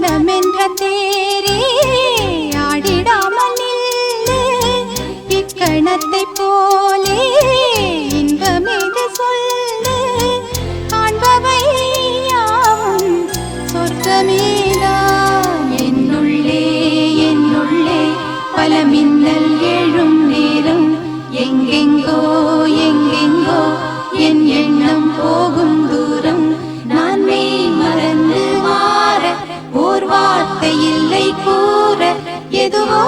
மனமென்ற தேரே ஆடிடாமல் நில்லு இக்கணத்தை போலே இன்பமேது சொல்லு காண்பவை யாவும் சொர்க்கமேதான் என்னுள்ளே பல மின்னல் எழும் நேரம் எங்கெங்கோ என் எண்ணம் போகும் தூரம் நான் மெய் மறந்து மாற ஓர் வார்த்தை இல்லை கூற எதுவோ